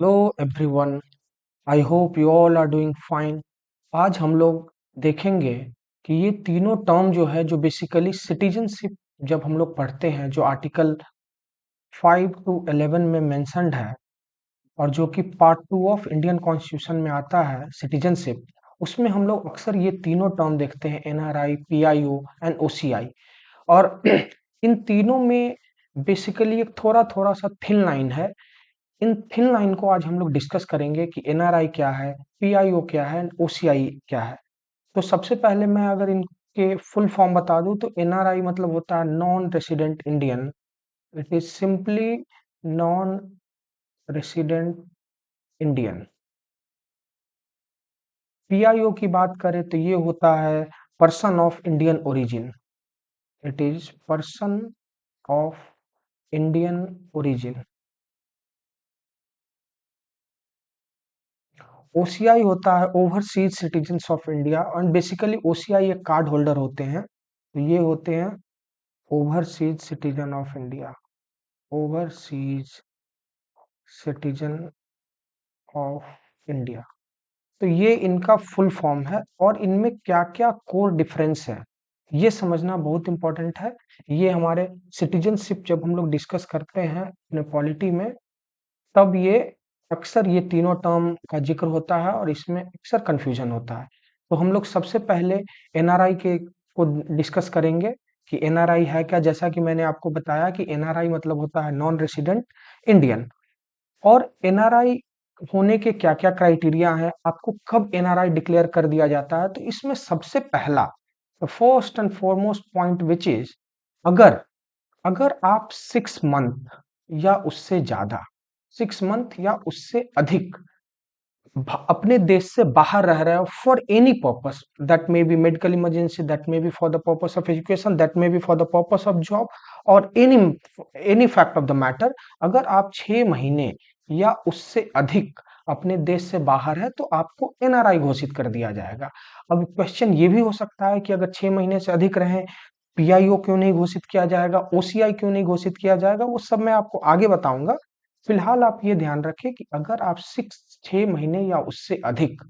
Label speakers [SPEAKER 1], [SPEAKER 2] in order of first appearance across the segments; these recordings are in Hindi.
[SPEAKER 1] Hello everyone. I hope you all are doing fine. आज हम लोग देखेंगे कि ये तीनों टर्म जो है, जो बेसिकली सिटीजनशिप जब हम लोग पढ़ते हैं, जो आर्टिकल 5 to 11 में मेंशन्ड है और जो कि पार्ट 2 ऑफ इंडियन कॉन्स्टिट्यूशन में आता है सिटीजनशिप, उसमें हम लोग अक्सर ये तीनों टर्म देखते हैं, एनआरआई, पीआईओ एंड ओसीआई। और इन तीनों में बेसिकली एक थोड़ा थोड़ा सा थिन लाइन है। इन थिन लाइन को आज हम लोग डिस्कस करेंगे कि एनआरआई क्या है, पीआईओ क्या है, ओसीआई क्या है। तो सबसे पहले मैं अगर इनके फुल फॉर्म बता दूं तो एनआरआई मतलब होता है non resident Indian. It is simply non resident Indian. PIO की बात करें तो ये होता है person of Indian origin. It is person of Indian origin. OCI होता है ओवरसीज सिटीजन्स ऑफ इंडिया, और बेसिकली ओसीआई एक कार्ड होल्डर होते हैं। तो ये होते हैं overseas citizen of India, overseas citizen of India. तो ये इनका फुल फॉर्म है और इनमें क्या क्या कोर डिफरेंस है ये समझना बहुत इंपॉर्टेंट है। ये हमारे सिटीजनशिप जब हम लोग डिस्कस करते हैं अपने पॉलिटी में, तब ये अक्सर ये तीनों टर्म का जिक्र होता है और इसमें अक्सर कंफ्यूजन होता है। तो हम लोग सबसे पहले एनआरआई के को डिस्कस करेंगे कि एनआरआई है क्या। जैसा कि मैंने आपको बताया कि एनआरआई मतलब होता है नॉन रेसिडेंट इंडियन। और एनआरआई होने के क्या क्या क्राइटेरिया हैं, आपको कब एनआरआई डिक्लेयर कर दिया जाता है, तो इसमें सबसे पहला first and foremost point which is, अगर अगर आप 6 मंथ या उससे ज्यादा, 6 मंथ या उससे अधिक अपने देश से बाहर रह रहे हो for any purpose, that maybe medical emergency, that maybe for the purpose of education, that maybe for the purpose of job, और any any fact of the matter, अगर आप 6 महीने या उससे अधिक अपने देश से बाहर है तो आपको एनआरआई घोषित कर दिया जाएगा। अब क्वेश्चन ये भी हो सकता है कि अगर 6 महीने से अधिक रहे, पीआईओ क्यों नहीं घोषित किया जाएगा, ओसीआई क्यों नहीं घोषित किया जाएगा, वो सब मैं आपको आगे बताऊंगा। फिलहाल आप ये ध्यान रखें कि अगर आप 6 महीने या उससे अधिक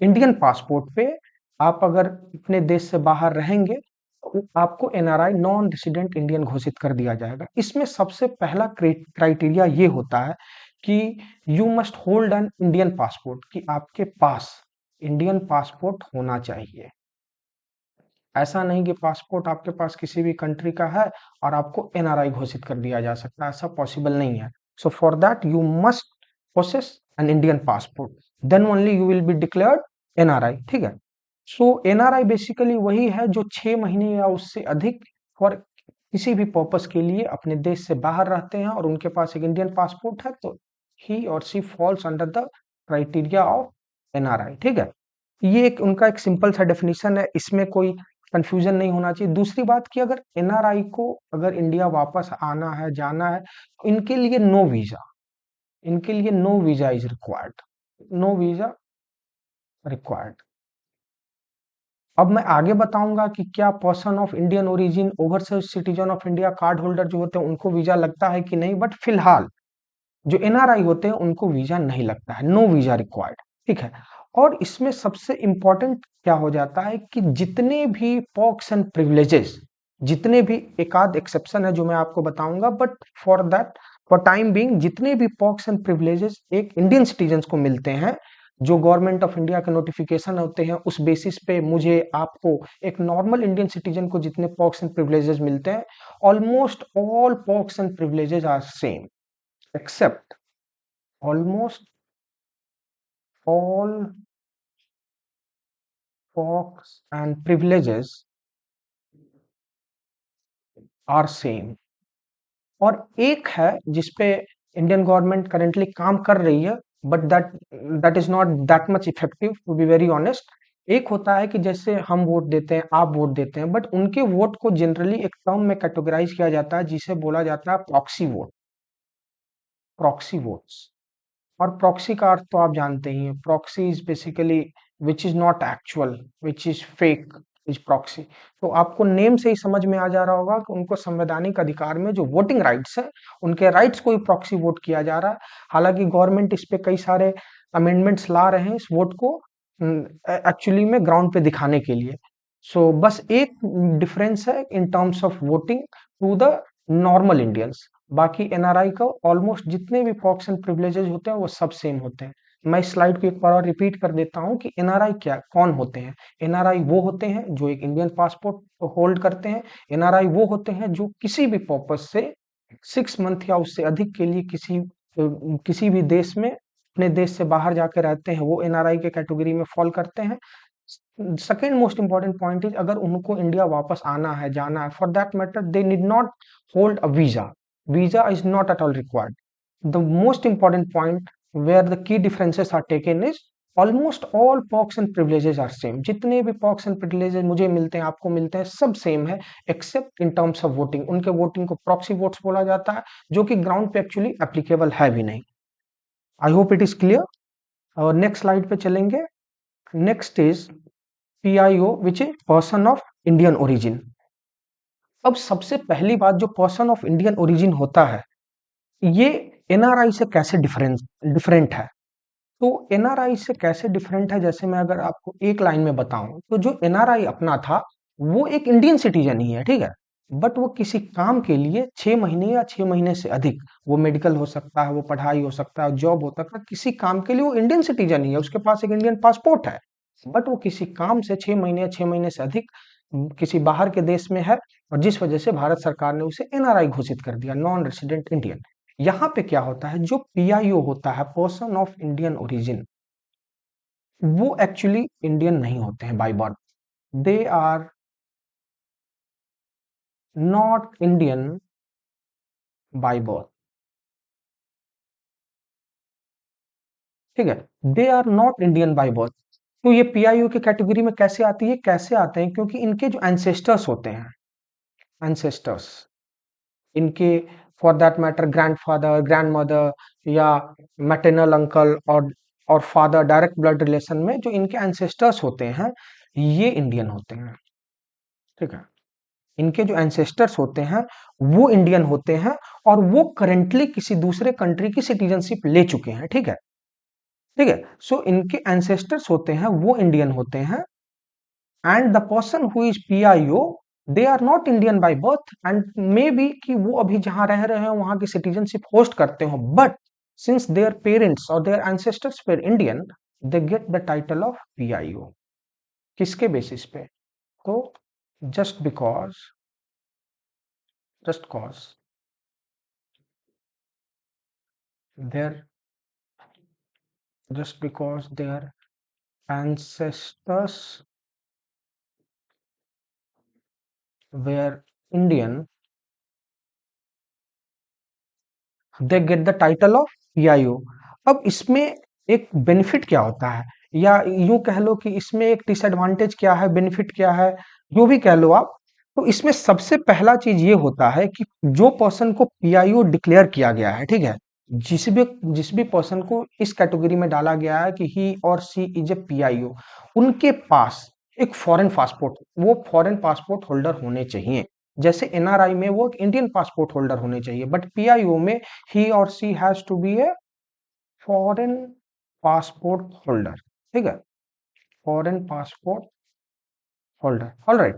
[SPEAKER 1] इंडियन पासपोर्ट पे आप अगर अपने देश से बाहर रहेंगे तो आपको एनआरआई नॉन रेसिडेंट इंडियन घोषित कर दिया जाएगा। इसमें सबसे पहला क्राइटेरिया ये होता है कि you must hold N Indian passport, कि आपके पास इंडियन पासपोर्ट होना चाहिए। ऐसा नहीं कि पासपोर्ट आपके पास किसी भी कंट्री का है और आपको एनआरआई घोषित कर दिया जा सकता है, ऐसा पॉसिबल नहीं है। So for that you must possess an Indian passport, then only you will be declared NRI. ठीक है। सो एनआरआई बेसिकली वही है जो 6 महीने या उससे अधिक फॉर किसी भी पर्पस के लिए अपने देश से बाहर रहते हैं और उनके पास एक इंडियन पासपोर्ट है, तो ही और she falls under the criteria of NRI. ठीक है। ये एक उनका एक सिंपल सा डेफिनेशन है, इसमें कोई कंफ्यूजन नहीं होना चाहिए। दूसरी बात कि अगर एनआरआई को अगर इंडिया वापस आना है, जाना है, तो इनके लिए नो वीजा, इनके लिए no visa is required, no visa required. अब मैं आगे बताऊंगा कि क्या person of Indian origin, overseas citizen of India, card holder जो होते हैं उनको वीजा लगता है कि नहीं, बट फिलहाल जो एनआरआई होते हैं उनको वीजा नहीं लगता है, नो वीजा रिक्वायर्ड। ठीक है। और इसमें सबसे इंपॉर्टेंट क्या हो जाता है कि जितने भी पॉक्स एंड प्रिविलेजेस, जितने भी, एक आध एक्सेप्शन है जो मैं आपको बताऊंगा, but for that, for time being, जितने भी पॉक्स एंड प्रिविलेजेस एक इंडियन सिटीजन को मिलते हैं, जो गवर्नमेंट ऑफ इंडिया के नोटिफिकेशन होते हैं, उस बेसिस पे मुझे आपको एक नॉर्मल इंडियन सिटीजन को जितने पॉक्स एंड प्रिविलेजेस मिलते हैं, almost all perks and privileges are same, except almost all perks and privileges are same। और एक है जिसपे इंडियन गवर्नमेंट करेंटली काम कर रही है, but that that is not that much effective to be very honest. एक होता है कि जैसे हम वोट देते हैं, आप वोट देते हैं, बट उनके वोट को जनरली एक टर्म में कैटेगराइज किया जाता है जिसे बोला जाता है प्रॉक्सी वोट, प्रॉक्सी वोट्स। और प्रॉक्सी का अर्थ तो आप जानते ही हैं, proxy is basically which is not actual, which is fake, is proxy. तो आपको नेम से ही समझ में आ जा रहा होगा कि उनको संवैधानिक अधिकार में जो वोटिंग राइट्स है, उनके राइट्स को ही प्रॉक्सी वोट किया जा रहा है। हालांकि गवर्नमेंट इस पे कई सारे अमेंडमेंट्स ला रहे हैं इस वोट को एक्चुअली में ग्राउंड पे दिखाने के लिए। सो बस एक डिफरेंस है in terms of voting to the normal Indians. बाकी एनआरआई का ऑलमोस्ट जितने भी पॉक्स एंड प्रिविलेजेस होते हैं वो सब सेम होते हैं। मैं इस स्लाइड को एक बार और रिपीट कर देता हूं कि एनआरआई क्या कौन होते हैं। एनआरआई वो होते हैं जो एक इंडियन पासपोर्ट होल्ड करते हैं। एनआरआई वो होते हैं जो किसी भी पर्पज से 6 मंथ या उससे अधिक के लिए किसी भी देश में अपने देश से बाहर जाकर रहते हैं, वो एनआरआई के कैटेगरी में फॉल करते हैं। Second most important point is अगर उनको इंडिया वापस आना है, जाना है, for that matter they need not hold a visa. Visa is not at all required. The most important point where the key differences are taken is almost all perks and privileges are same। जितने भी perks and privileges मुझे मिलते हैं, आपको मिलते हैं, सब सेम है accept in terms of voting. उनके वोटिंग को प्रॉक्सी वोट्स बोला जाता है, जो कि ग्राउंड पे एक्चुअली एप्लीकेबल है भी नहीं। आई होप इट इज क्लियर। और नेक्स्ट स्लाइड पे चलेंगे। Next is PIO which is person of Indian origin. अब सबसे पहली बात, जो पर्सन ऑफ इंडियन ओरिजिन होता है ये एनआरआई से कैसे डिफरेंट है। तो एनआरआई से कैसे डिफरेंट है, जैसे मैं अगर आपको एक लाइन में बताऊं तो जो एनआरआई अपना था वो एक इंडियन सिटीजन ही है, ठीक है। बट वो किसी काम के लिए 6 महीने या 6 महीने से अधिक, वो मेडिकल हो सकता है, वो पढ़ाई हो सकता है, जॉब हो सकता है, किसी काम के लिए वो इंडियन सिटीजन ही है, उसके पास एक इंडियन पासपोर्ट है। बट वो किसी काम से 6 महीने या 6 महीने से अधिक किसी बाहर के देश में है, और जिस वजह से भारत सरकार ने उसे एनआरआई घोषित कर दिया, नॉन रेसिडेंट इंडियन। यहाँ पे क्या होता है, जो पीआईओ होता है, पर्सन ऑफ इंडियन ओरिजिन, वो एक्चुअली इंडियन नहीं होते हैं by birth. They are not Indian by birth, ठीक है। They are not Indian by birth. तो ये पीआईओ की कैटेगरी में कैसे आती है, कैसे आते हैं, क्योंकि इनके जो एंसेस्टर्स होते हैं, एंसेस्टर्स इनके, for that matter grandfather, grandmother या मैटरनल अंकल और फादर, डायरेक्ट ब्लड रिलेशन में जो इनके एंसेस्टर्स होते हैं ये इंडियन होते हैं, ठीक है। इनके जो एंसेस्टर्स होते हैं वो इंडियन होते हैं, और वो करेंटली किसी दूसरे कंट्री की सिटीजनशिप ले चुके हैं, ठीक है, ठीक है। सो इनके एंसेस्टर्स होते हैं वो इंडियन होते हैं, and the person who is PIO they are not Indian by birth, and maybe कि वो अभी जहां रह रहे हैं वहां की सिटीजनशिप होस्ट करते हो, बट सिंस देयर पेरेंट्स और their ancestors were Indian, they get the title of PIO. किसके बेसिस पे, तो just because, just cause their just because their ancestors were Indian, they get the title of PIO। अब इसमें एक बेनिफिट क्या होता है, या यूं कह लो कि इसमें एक डिसएडवांटेज क्या है, बेनिफिट क्या है, जो भी कह लो आप। तो इसमें सबसे पहला चीज ये होता है कि जो पर्सन को पीआईओ डिक्लेयर किया गया है, ठीक है, जिस भी पर्सन को इस कैटेगरी में डाला गया है कि ही और सी इज ए पीआईओ, उनके पास एक फॉरेन पासपोर्ट, वो फॉरेन पासपोर्ट होल्डर होने चाहिए। जैसे एनआरआई में वो एक इंडियन पासपोर्ट होल्डर होने चाहिए, बट पीआईओ में ही और she has to be a foreign passport holder, ठीक है, foreign passport holder, alright.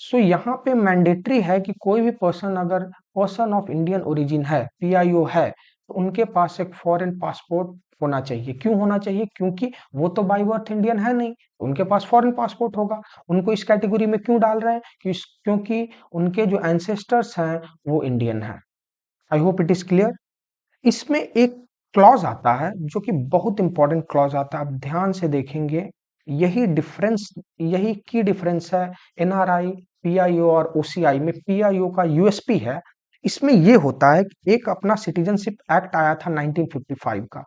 [SPEAKER 1] So यहाँ पे मैंडेटरी है कि कोई भी पर्सन अगर पर्सन ऑफ इंडियन ओरिजिन है, पीआईओ है, तो उनके पास एक फॉरेन पासपोर्ट होना चाहिए। क्यों होना चाहिए, क्योंकि वो तो बाय बर्थ इंडियन है नहीं, तो उनके पास फॉरेन पासपोर्ट होगा। उनको इस कैटेगरी में क्यों डाल रहे हैं, क्योंकि उनके जो एंसेस्टर्स हैं वो इंडियन है। I hope it is clear. इसमें एक क्लॉज आता है जो कि बहुत इंपॉर्टेंट क्लॉज आता है, आप ध्यान से देखेंगे। यही डिफरेंस, यही की डिफरेंस है एनआरआई, पीआईओ और ओसीआई में। पीआईओ का यूएसपी है, इसमें ये होता है कि एक अपना सिटीजनशिप एक्ट आया था 1955 का।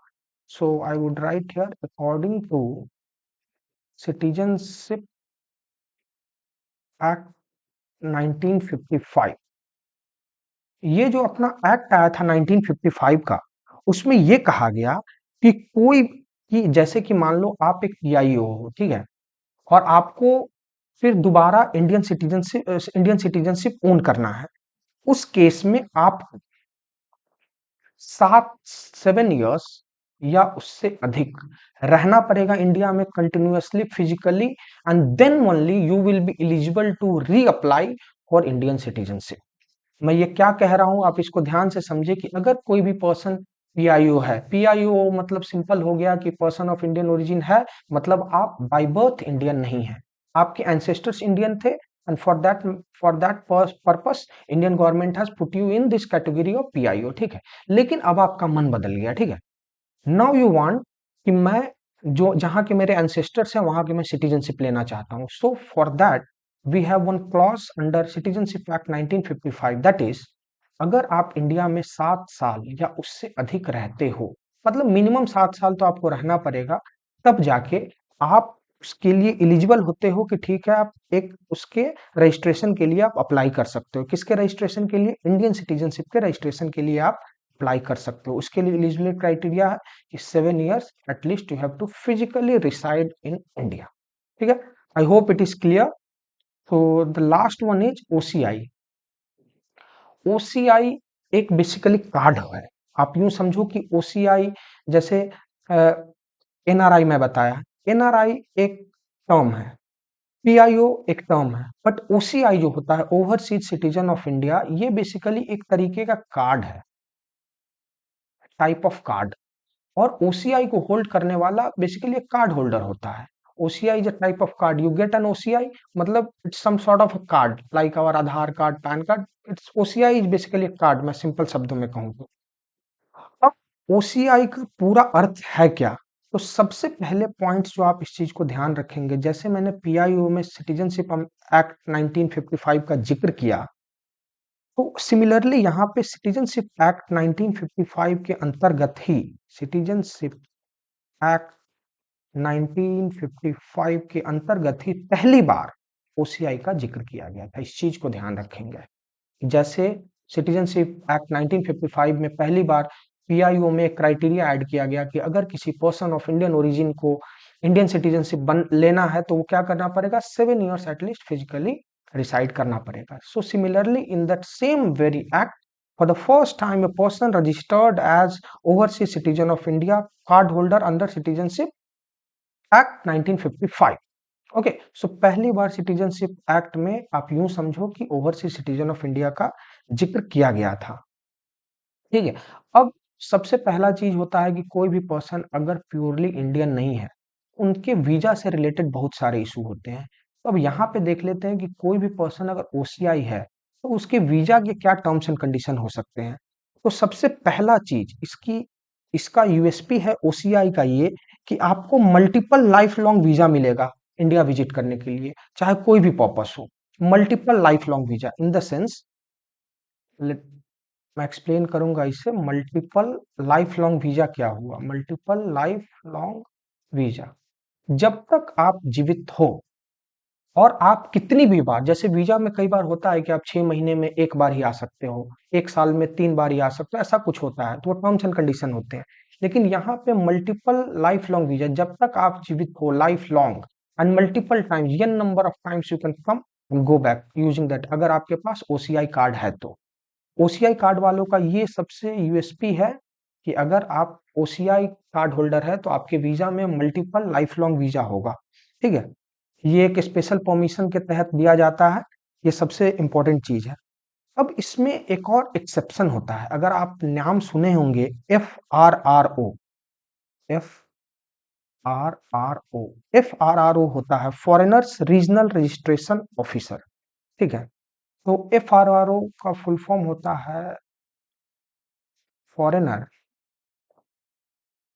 [SPEAKER 1] So I would write here according to citizenship act 1955, ये जो अपना एक्ट आया था 1955 का, उसमें ये कहा गया कि कोई, कि जैसे कि मान लो आप एक पीआईओ हो, ठीक है, और आपको फिर दोबारा इंडियन सिटीजनशिप ओन करना है, उस केस में आप 7 ईयर्स या उससे अधिक रहना पड़ेगा इंडिया में continuously physically, and then only you will be eligible to reapply for Indian citizenship. मैं ये क्या कह रहा हूं आप इसको ध्यान से समझे कि अगर कोई भी पर्सन पीआईओ है, पीआईओ मतलब सिंपल हो गया कि पर्सन ऑफ इंडियन ओरिजिन है, मतलब आप बाय बर्थ इंडियन नहीं है, आपके एंसेस्टर्स इंडियन थे, and for that purpose Indian government has put you in this category of PIO, ठीक है। लेकिन अब आपका मन बदल गया, ठीक है, नाउ यू वांट कि मैं जो जहां के मेरे एंसेस्टर्स हैं वहां के मैं सिटीजनशिप लेना चाहता हूं, so for that we have one clause under citizenship act 1955, that is अगर आप इंडिया में 7 साल या उससे अधिक रहते हो, मतलब मिनिमम 7 साल तो आपको रहना पड़ेगा, तब जाके आप उसके लिए एलिजिबल होते हो कि ठीक है आप एक उसके रजिस्ट्रेशन के लिए आप अप्लाई कर सकते हो। किसके रजिस्ट्रेशन के लिए? इंडियन सिटीजनशिप के रजिस्ट्रेशन के लिए आप अप्लाई कर सकते हो। उसके लिए एलिजिबिलिटी क्राइटेरिया है कि 7 years at least you have to physically reside in India, ठीक है। I hope it is clear. तो the last one is OCI. OCI एक बेसिकली कार्ड है, आप यूं समझो कि ओसीआई जैसे एनआरआई में बताया, एनआरआई एक टर्म है, पीआईओ एक टर्म है, बट ओसीआई जो होता है ओवरसीज सिटीजन ऑफ इंडिया, ये बेसिकली एक तरीके का कार्ड है, टाइप ऑफ कार्ड। और ओसीआई को होल्ड करने वाला बेसिकली एक कार्ड होल्डर होता है। OCI is a type of card, you get an OCI मतलब it's some sort of a card like our Aadhaar card, PAN card, it's OCI is basically a card, मैं सिंपल शब्दों में कहूँ तो। अब ओसीआई का पूरा अर्थ है क्या? तो सबसे पहले पॉइंट्स जो आप इस चीज को ध्यान रखेंगे, जैसे मैंने पीआईओ में सिटीजनशिप एक्ट 1955 का जिक्र किया, तो सिमिलरली यहाँ पे सिटीजनशिप एक्ट 1955 के अंतर्गत ही, सिटीजनशिप एक्ट 1955 के अंतर्गत ही पहली बार ओसीआई का जिक्र किया गया था। इस चीज को ध्यान रखेंगे, जैसे सिटीजनशिप एक्ट 1955 में पहली बार पीआईओ में एक क्राइटेरिया ऐड किया गया कि अगर किसी पर्सन ऑफ इंडियन ओरिजिन को इंडियन सिटीजनशिप बन लेना है तो वो क्या करना पड़ेगा, 7 ईयर्स एटलीस्ट फिजिकली रिसाइड करना पड़ेगा। So similarly in that same very act, for the first time a person registered as overseas citizen of India, card holder under citizenship act 1955, okay. So पहली बार सिटीजनशिप एक्ट में आप यूं समझो कि ओवरसीज सिटीजन ऑफ इंडिया का जिक्र किया गया था, ठीक है। अब सबसे पहला चीज होता है कि कोई भी पर्सन अगर प्योरली इंडियन नहीं है, उनके वीजा से रिलेटेड बहुत सारे इशू होते हैं। तो अब यहाँ पे देख लेते हैं कि कोई भी पर्सन अगर ओसीआई है तो उसके वीजा के क्या टर्म्स एंड कंडीशन हो सकते हैं। तो सबसे पहला चीज इसका यूएसपी है ओसीआई का ये कि आपको मल्टीपल लाइफ लॉन्ग वीजा मिलेगा इंडिया विजिट करने के लिए, चाहे कोई भी पर्पस हो। Multiple life long visa in the sense, मैं एक्सप्लेन करूंगा इसे। मल्टीपल लाइफ लॉन्ग वीजा क्या हुआ? मल्टीपल लाइफ लॉन्ग वीजा, जब तक आप जीवित हो और आप कितनी भी बार, जैसे वीजा में कई बार होता है कि आप 6 महीने में एक बार ही आ सकते हो, एक साल में 3 बार ही आ सकते हो, ऐसा कुछ होता है, तो वो टर्म्स एंड कंडीशन होते हैं। लेकिन यहाँ पे मल्टीपल लाइफ लॉन्ग वीजा, जब तक आप जीवित हो life long, and multiple times, n number of times you can come and go back using that, अगर आपके पास ओसीआई कार्ड है तो। ओसीआई कार्ड वालों का ये सबसे यूएसपी है कि अगर आप ओसीआई कार्ड होल्डर है तो आपके वीजा में मल्टीपल लाइफ लॉन्ग वीजा होगा, ठीक है। ये एक स्पेशल परमिशन के तहत दिया जाता है, ये सबसे इंपॉर्टेंट चीज है। अब इसमें एक और एक्सेप्शन होता है, अगर आप नाम सुने होंगे FRRO, FRRO, FRRO होता है फॉरेनर्स रीजनल रजिस्ट्रेशन ऑफिसर, ठीक है। तो FRRO का फुल फॉर्म होता है foreigner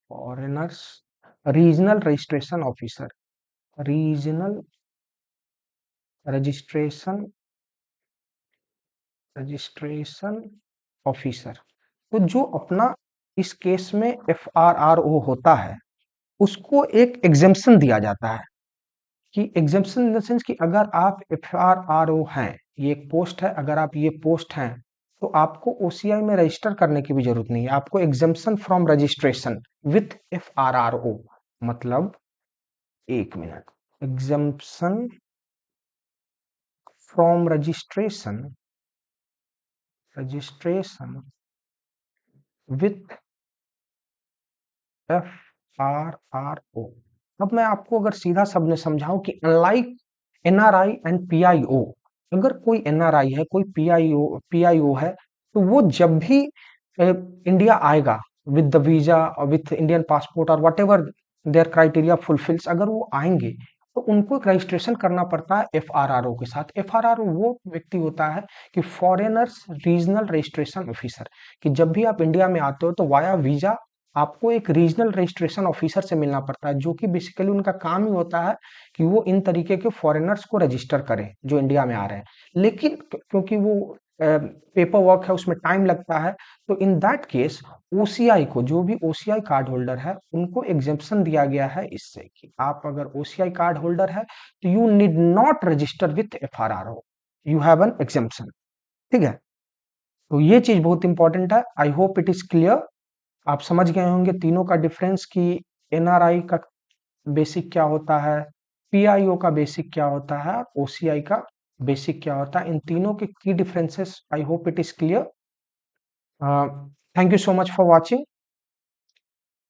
[SPEAKER 1] foreigners regional registration officer, regional registration registration officer. तो जो अपना इस केस में FRRO होता है, उसको एक एग्जेम्पशन दिया जाता है, कि एग्जेम्पशन इन द सेंस कि अगर आप FRRO हैं, ये एक पोस्ट है, अगर आप ये पोस्ट हैं तो आपको ओसीआई में रजिस्टर करने की भी जरूरत नहीं है, आपको exemption from registration with FRRO, मतलब 1 minute, exemption from registration with FRRO। अब मैं आपको अगर सीधा शब्द में समझाऊं कि अनलाइक एनआरआई एंड पीआईओ, अगर कोई एनआरआई है, कोई पीआईओ है, तो वो जब भी इंडिया आएगा विद द वीजा और विथ इंडियन पासपोर्ट और whatever their criteria fulfils, अगर वो आएंगे तो उनको एक रजिस्ट्रेशन करना पड़ता है एफआरआरओ के साथ। एफआरआरओ वो व्यक्ति होता है कि फॉरेनर्स रीजनल रजिस्ट्रेशन ऑफिसर, कि जब भी आप इंडिया में आते हो तो वाया वीजा आपको एक रीजनल रजिस्ट्रेशन ऑफिसर से मिलना पड़ता है, जो कि बेसिकली उनका काम ही होता है कि वो इन तरीके के फॉरेनर्स को रजिस्टर करें जो इंडिया में आ रहे हैं। लेकिन क्योंकि वो पेपर वर्क है, उसमें टाइम लगता है, तो इन दैट केस ओसीआई को, जो भी ओसीआई कार्ड होल्डर है, उनको एग्जेम्पशन दिया गया है इससे कि आप अगर ओसीआई कार्ड होल्डर है तो you need not register with FRRO, you have an exemption. ठीक है, तो ये चीज बहुत इंपॉर्टेंट है। I hope it is clear. आप समझ गए होंगे तीनों का डिफरेंस कि एनआरआई का बेसिक क्या होता है, पीआईओ का बेसिक क्या होता है, ओसीआई का बेसिक क्या होता है। इन तीनों के की differences, I hope it is clear. Thank you so much for watching.